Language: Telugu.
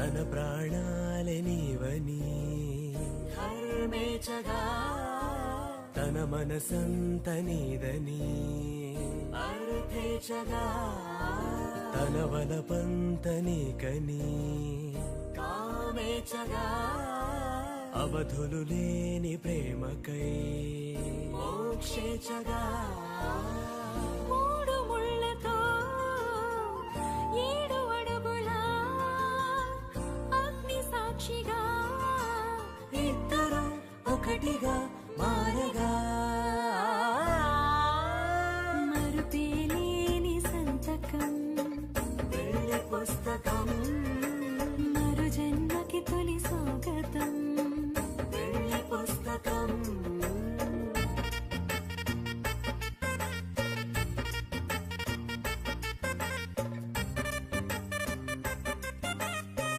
తన ప్రాణాలే నీవని హర్మేచగా తన మనసంత నీదని అర్థేచగా తన వలపంత నీకని కామేచగా అవధులు లేని ప్రేమకై మోక్షేచగా మూడు ముళ్ళతో 7 అడుగుల అగ్ని సాక్షిగా ఇద్దరు ఒకటిగా మారగా మరుపేలేని సంతకం వెళ్ళి పుస్తకం మరు జన్మకి తొలి సోగ